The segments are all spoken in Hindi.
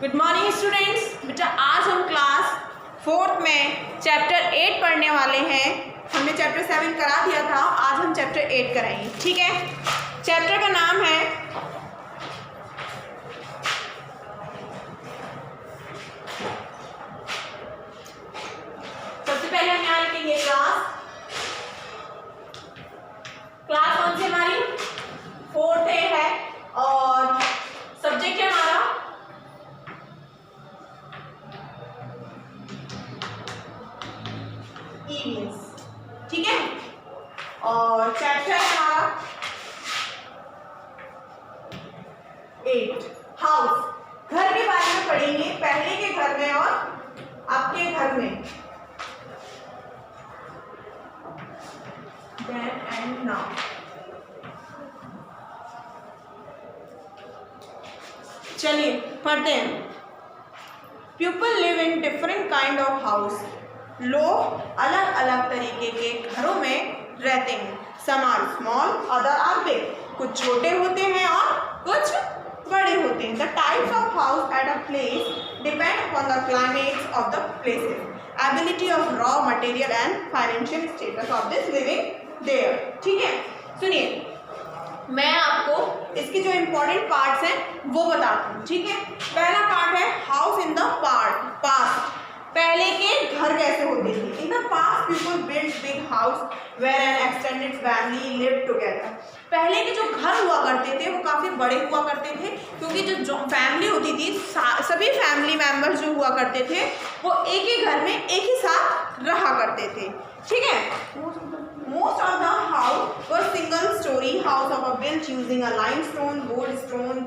Good morning students. बेटा आज हम क्लास 4th में चैप्टर 8 पढ़ने वाले हैं। हमने चैप्टर 7 करा दिया था, आज हम चैप्टर 8 कराएंगे। ठीक है, चैप्टर का नाम है सबसे पहले हम यहाँ लिखेंगे क्लास कौन सी हमारी 4th है और सब्जेक्ट है हमारा ईवीएस। ठीक है, और चैप्टर है हमारा 8 हाउस। घर के बारे में पढ़ेंगे, पहले के घर में और आपके घर में, then and now। चलिए पढ़ते हैं। People live in different kind of house. लोग अलग अलग तरीके के घरों में रहते हैं। Some are small, other are big. कुछ छोटे होते हैं और कुछ बड़े होते हैं। The types of house at a place depend upon the climates of the places, ability of raw material and financial status of this living there. ठीक है, सुनिए, मैं आपको इसके जो इम्पोर्टेंट पार्ट्स हैं वो बताती हूँ। ठीक है, पहला पार्ट है हाउस इन द पास्ट। पहले के घर कैसे होते थे। In the past people build big house where an extended family lived together. पहले के जो घर हुआ करते थे वो काफ़ी बड़े हुआ करते थे, क्योंकि जो फैमिली होती थी, सभी फैमिली मेम्बर्स जो हुआ करते थे वो एक ही घर में एक ही साथ रहा करते थे। ठीक है, most of the house were single story house of a built using a limestone, gold stone,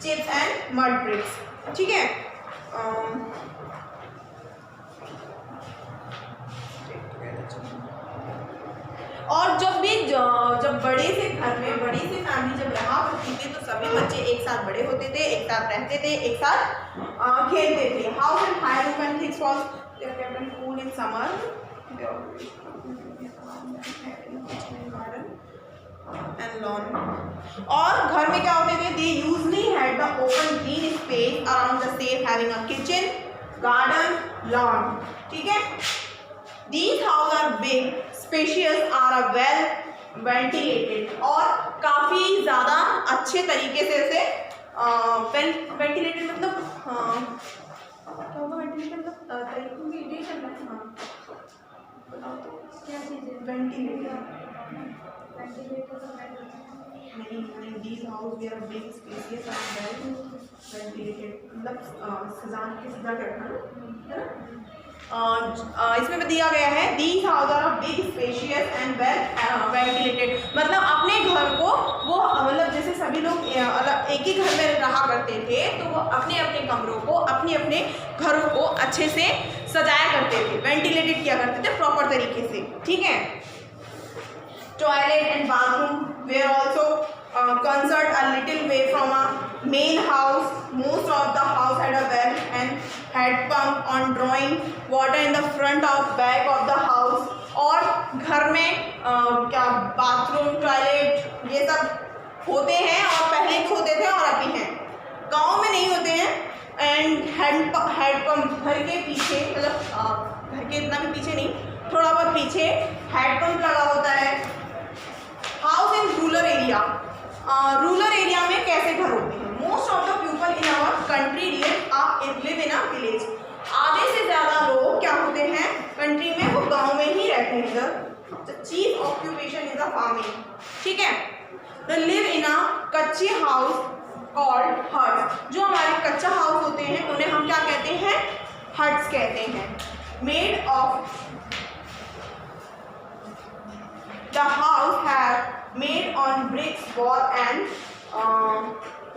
chips and mud bricks। ठीक है, और जब बड़े से घर में बड़ी सी फैमिली जब रहा करती थी तो सभी बच्चे एक साथ बड़े होते थे, एक साथ रहते थे, एक साथ खेलते थे। House and high room and thick walls kept in cool in summer and lawn. और घर में क्या होते थे, they usually had the open green space around the safe, having a kitchen, garden, lawn. ठीक है, these houses are big, spacious, are well ventilated। और काफ़ी ज़्यादा अच्छे तरीके से इसे वेंटिलेटेड मतलब क्या होगा वेंटिलेटेड मतलब वेंटिलेटेड बताओ तो क्या चीज़ है ventilated. These houses were big, spacious and well ventilated। मतलब सजान के सीधा करना है ना। इसमें दिया गया है these houses are big, spacious and well ventilated। मतलब अपने घर को वो मतलब जैसे सभी लोग एक ही घर में रहा करते थे तो वो अपने अपने कमरों को अपने अपने घरों को अच्छे से सजाया करते थे, वेंटिलेटेड किया करते थे प्रॉपर तरीके से। ठीक है, toilet and bathroom were also considered a little way from a main house। Most of the house had a well and had pump on drawing water in the front of back of the house। और घर में क्या बाथरूम टॉयलेट ये सब होते हैं और पहले भी होते थे और अभी हैं, गांव में नहीं होते हैं। एंड हैड पम्प घर के पीछे मतलब घर के इतना भी पीछे नहीं, थोड़ा बहुत पीछे हैड पम्प लगा होता है। House in rural area, rural area में कैसे घर होते हैं। Most of the people in our country live in a village. आधे से ज़्यादा लोग क्या होते हैं कंट्री में, वो गांव में ही रहते हैं। The chief occupation is the farming. ठीक है, द लिव इन अ कच्चे हाउस कॉल्ड हट्स। जो हमारे कच्चा हाउस होते हैं उन्हें हम क्या कहते हैं, हट्स कहते हैं। Made of the house have made on bricks wall and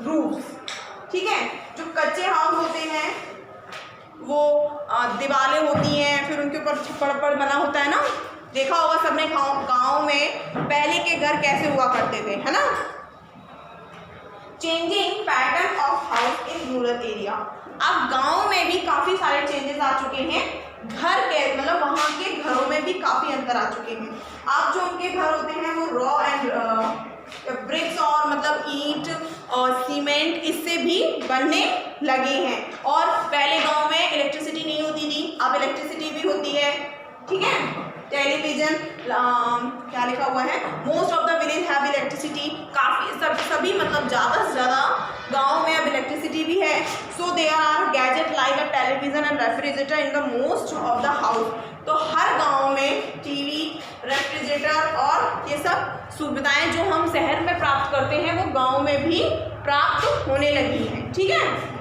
roofs। ठीक है, जो कच्चे हाउस होते हैं वो दीवारें होती हैं, फिर उनके ऊपर छप्पड़ बना होता है ना। देखा होगा सबने गांव में पहले के घर कैसे हुआ करते थे, है ना। Changing pattern of house in rural area. अब गांव में भी काफ़ी सारे चेंजेस आ चुके हैं। घर के मतलब वहाँ के घरों में भी काफ़ी अंतर आ चुके हैं। अब जो उनके घर होते हैं वो रॉ एंड ब्रिक्स और मतलब ईंट और सीमेंट इससे भी बनने लगे हैं। और पहले गांव में इलेक्ट्रिसिटी नहीं होती थी, अब इलेक्ट्रिसिटी भी होती है, ठीक है। टेलीविजन, क्या लिखा हुआ है, most of the village have electricity, काफ़ी सभी मतलब ज़्यादा से ज़्यादा गाँव में अब इलेक्ट्रिसिटी भी है। So there are gadget like a television and refrigerator in the most of the house. तो हर गांव में टीवी, रेफ्रिजरेटर और ये सब सुविधाएं जो हम शहर में प्राप्त करते हैं वो गांव में भी प्राप्त होने लगी हैं, ठीक है।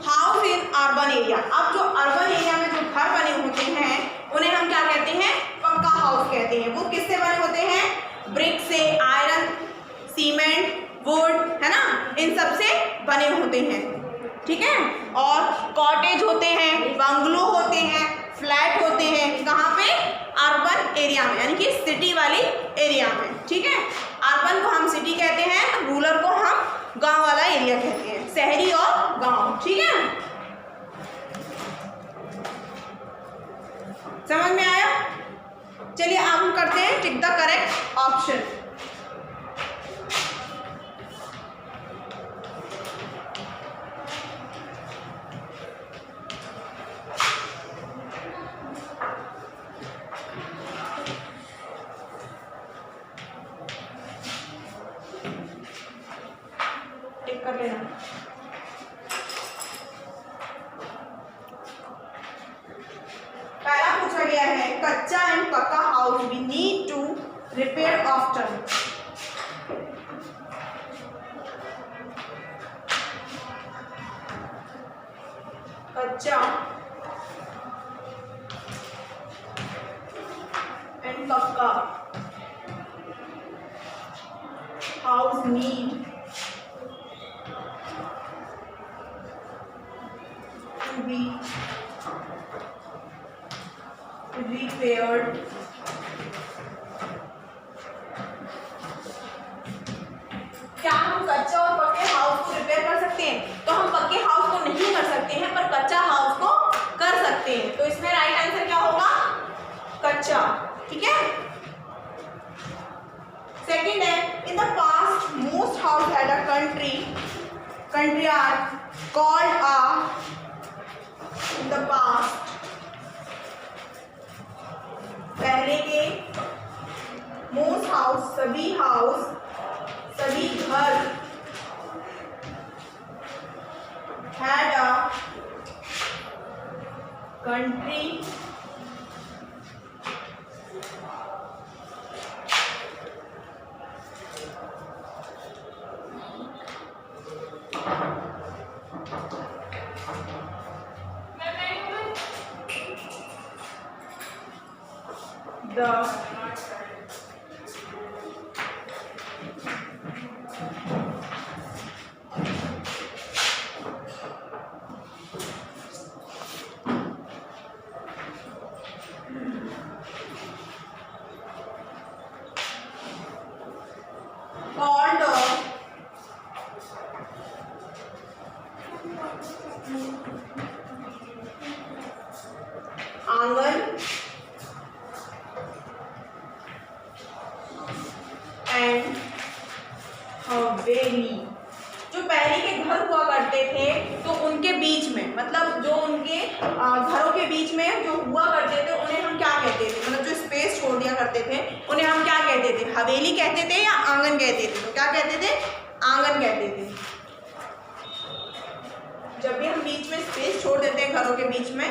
हाउस इन अर्बन एरिया, अब जो अर्बन एरिया में जो घर बने होते हैं उन्हें हम क्या कहते हैं, पक्का हाउस कहते हैं। वो किससे बने होते हैं, ब्रिक से, आयरन, सीमेंट, वुड, है ना, इन सब से बने होते हैं, ठीक है। और कॉटेज होते हैं, बंगलो होते हैं, फ्लैट होते हैं, कहाँ पे, अर्बन एरिया में, यानी कि सिटी वाली एरिया में, ठीक है। अर्बन को हम सिटी कहते हैं, रूरल को हम गांव वाला एरिया कहते हैं, शहरी और गांव, ठीक है। समझ में आया? चलिए अब हम करते हैं tick the correct option. Tick कर लेना। पहला पूछा गया है, kachcha and pakka house we need to repair often. Kachcha and pakka house need to be repaired क्या हम कच्चा और पक्के हाउस को रिपेयर कर सकते हैं? तो हम पक्के हाउस को नहीं कर सकते हैं पर कच्चा हाउस को कर सकते हैं। तो इसमें राइट आंसर क्या होगा, कच्चा, ठीक है। सेकंड है, इन the past most house had a country are called a, in the past पहले के मोस्ट हाउस, सभी हाउस, सभी घर, had a country the called आंगन एंड हवेली। जो पहले के घर हुआ करते थे तो उनके बीच में, मतलब जो उनके घरों के बीच में जो हुआ करते थे उन्हें हम क्या कहते थे, मतलब जो स्पेस छोड़ दिया करते थे उन्हें हम क्या कहते थे, हवेली कहते थे या आंगन कहते थे? तो क्या कहते थे, आंगन कहते थे। जब भी हम बीच में स्पेस छोड़ देते हैं घरों के बीच में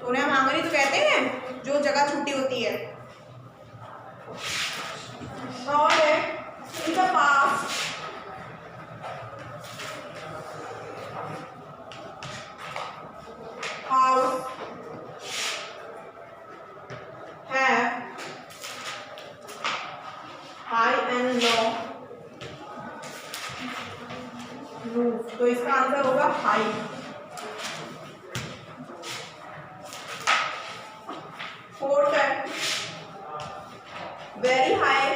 तो उन्हें हम आंगन ही तो कहते हैं, जो जगह छूटी होती है। और है इन the past house have high and low roof. तो इसका आंसर होगा हाई। फोर्थ है very high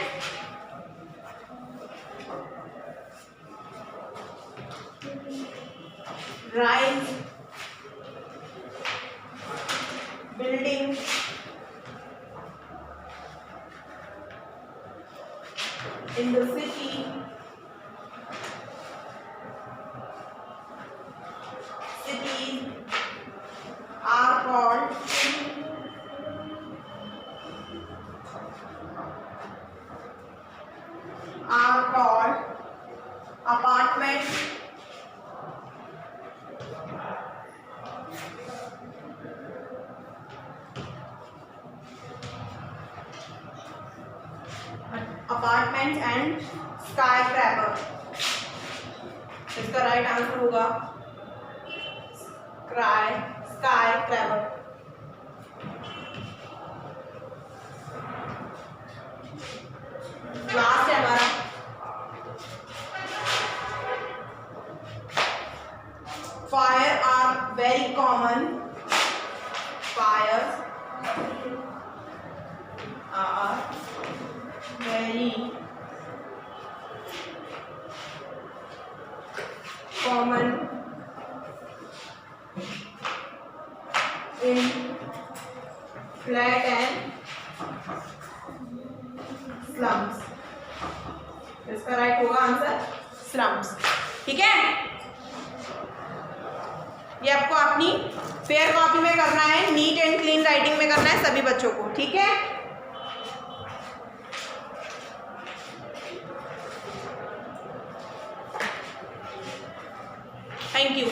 rise building in the city, cities are called apartments. Apartments and skyscraper. इसका राइट आंसर होगा skyscraper. लास्ट है हमारा fire are very common. Fires are very common in flat and slums. इसका राइट होगा आंसर slums. ठीक है, ये आपको अपनी फेयर कॉपी में करना है, नीट एंड क्लीन राइटिंग में करना है सभी बच्चों को. ठीक है, थैंक यू.